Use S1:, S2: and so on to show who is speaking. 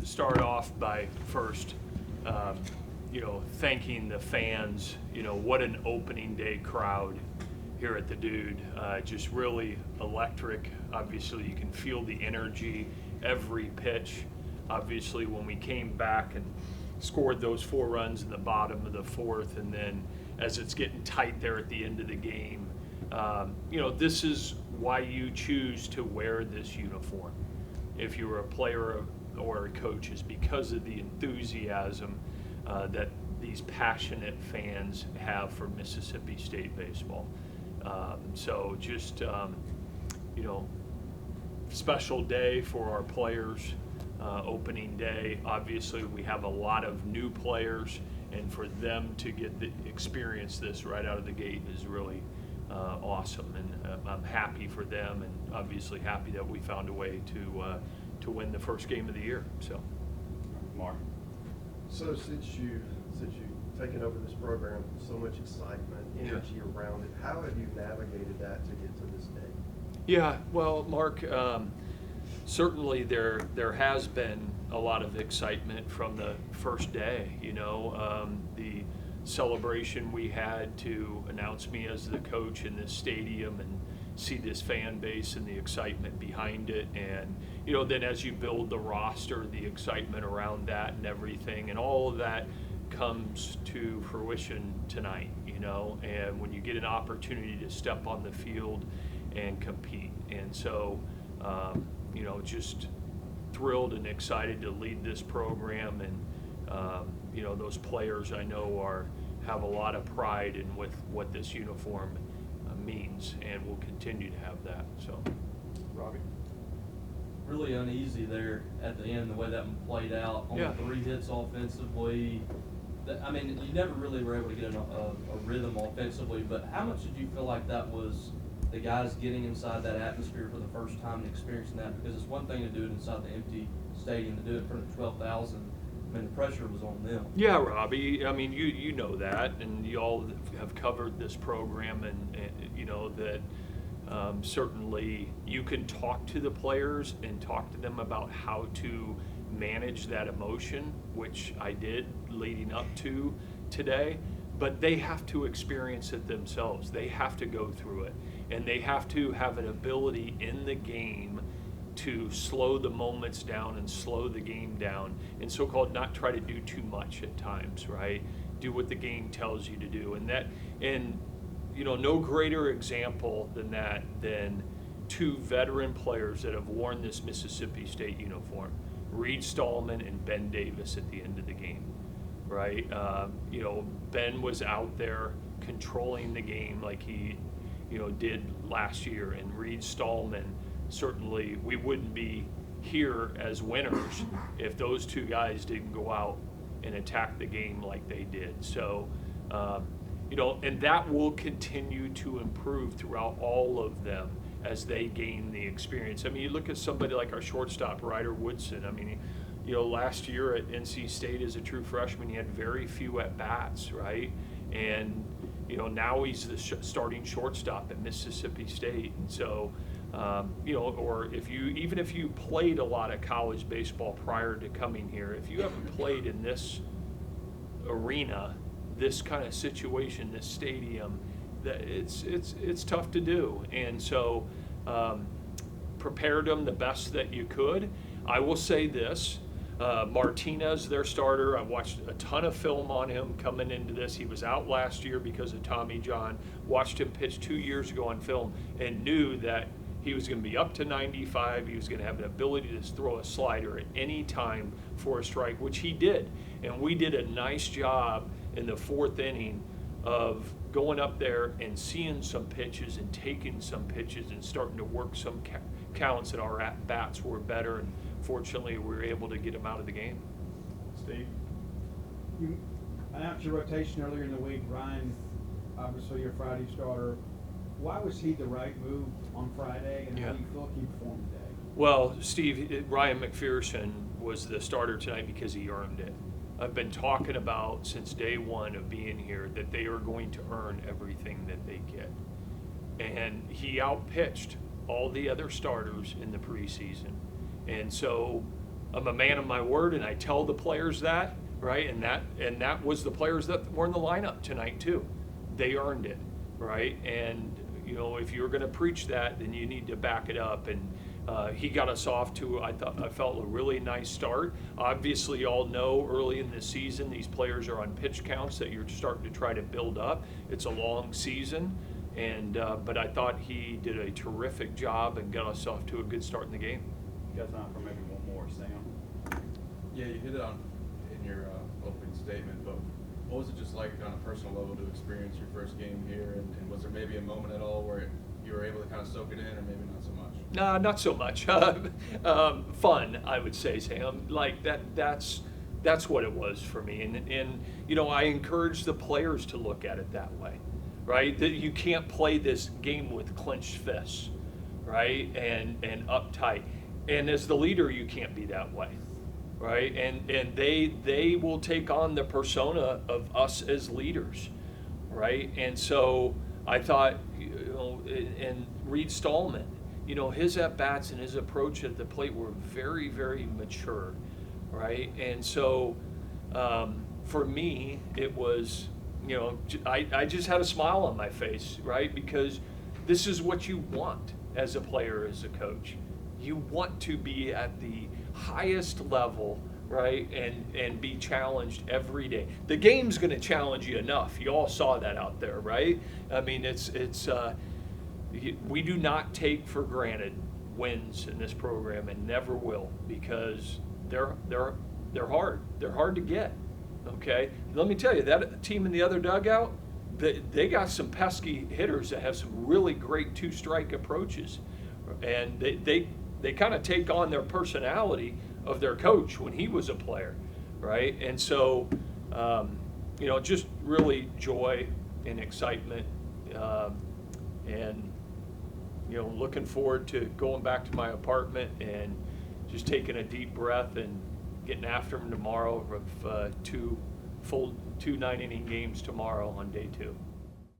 S1: start off by first, thanking the fans. What an opening day crowd here at the Dude. Just really electric. Obviously, you can feel the energy every pitch. Obviously, when we came back and scored those 4 runs in the bottom of the 4th, and then as it's getting tight there at the end of the game, this is why you choose to wear this uniform. If you're a player or a coach, is because of the enthusiasm that these passionate fans have for Mississippi State baseball. Special day for our players, opening day. Obviously, we have a lot of new players, and for them to experience this right out of the gate is really awesome, and I'm happy for them, and obviously happy that we found a way to win the first game of the year. So,
S2: Mark.
S3: So since you've taken over this program, so much excitement, energy around it, how have you navigated that to get to this day?
S1: Yeah, well, Mark, certainly there has been a lot of excitement from the first day. The celebration we had to announce me as the coach in this stadium and see this fan base and the excitement behind it, and then as you build the roster, the excitement around that and everything, and all of that comes to fruition tonight. And when you get an opportunity to step on the field and compete, and so just thrilled and excited to lead this program, and those players I know have a lot of pride in with what this uniform means, and will continue to have that. So,
S3: Robbie?
S4: Really uneasy there at the end, the way that one played out on the 3 hits offensively. You never really were able to get a rhythm offensively, but how much did you feel like that was the guys getting inside that atmosphere for the first time and experiencing that? Because it's one thing to do it inside the empty stadium, to do it in front of 12,000. The pressure was on them.
S1: Yeah, Robbie. You know that, and you all have covered this program, and that certainly you can talk to the players and talk to them about how to manage that emotion, which I did leading up to today. But they have to experience it themselves. They have to go through it, and they have to have an ability in the game to slow the moments down and slow the game down, and so-called not try to do too much at times, right? Do what the game tells you to do, and no greater example than 2 veteran players that have worn this Mississippi State uniform, Reed Stallman and Ben Davis at the end of the game, right? Ben was out there controlling the game like he, did last year, and Reed Stallman, certainly we wouldn't be here as winners if those 2 guys didn't go out and attack the game like they did. So, and that will continue to improve throughout all of them as they gain the experience. You look at somebody like our shortstop, Ryder Woodson. Last year at NC State as a true freshman, he had very few at-bats, right? And, now he's the starting shortstop at Mississippi State. And so, or if you played a lot of college baseball prior to coming here, if you haven't played in this arena, this kind of situation, this stadium, that it's tough to do. And so, prepared them the best that you could. I will say this. Martinez, their starter, I watched a ton of film on him coming into this. He was out last year because of Tommy John. Watched him pitch 2 years ago on film and knew that he was going to be up to 95. He was going to have an ability to throw a slider at any time for a strike, which he did. And we did a nice job in the 4th inning of going up there and seeing some pitches and taking some pitches and starting to work some counts, and our at-bats were better, and fortunately we were able to get them out of the game.
S2: Steve?
S5: You announced your rotation earlier in the week. Ryan, obviously your Friday starter. Why was he the right move on Friday, and how do you feel like he performed today?
S1: Well, Steve, Ryan McPherson was the starter tonight because he earned it. I've been talking about since day one of being here that they are going to earn everything that they get. And he outpitched all the other starters in the preseason. And so I'm a man of my word, and I tell the players that, right? And that was the players that were in the lineup tonight too. They earned it, right? And you know, if you're going to preach that, then you need to back it up. And he got us off to, I felt, a really nice start. Obviously, you all know early in the season these players are on pitch counts that you're starting to try to build up. It's a long season, and but I thought he did a terrific job and got us off to a good start in the game.
S2: You got time for maybe one more, Sam?
S6: Yeah, you hit it on in your opening statement, but what was it just like on a personal level to experience your first game here, and was there maybe a moment at all where you were able to kind of soak it in, or maybe not so much?
S1: Nah, not so much. Fun, I would say, Sam. Like that's what it was for me. And you know, I encourage the players to look at it that way, right? That you can't play this game with clenched fists, right? And uptight. And as the leader, you can't be that way, right? And they will take on the persona of us as leaders, right? And so I thought, you know, and Reed Stallman, you know, his at-bats and his approach at the plate were very, very mature, right? And so for me, it was, you know, I just had a smile on my face, right? Because this is what you want as a player, as a coach. You want to be at the highest level, right, and be challenged every day. The game's going to challenge you enough. You all saw that out there, right? I mean, we do not take for granted wins in this program, and never will, because they're hard. They're hard to get. Okay, let me tell you, that team in the other dugout, they got some pesky hitters that have some really great two-strike approaches, and they kind of take on their personality of their coach when he was a player, right? And so, you know, just really joy and excitement, and, you know, looking forward to going back to my apartment and just taking a deep breath and getting after them tomorrow of two 9-inning games tomorrow on day 2.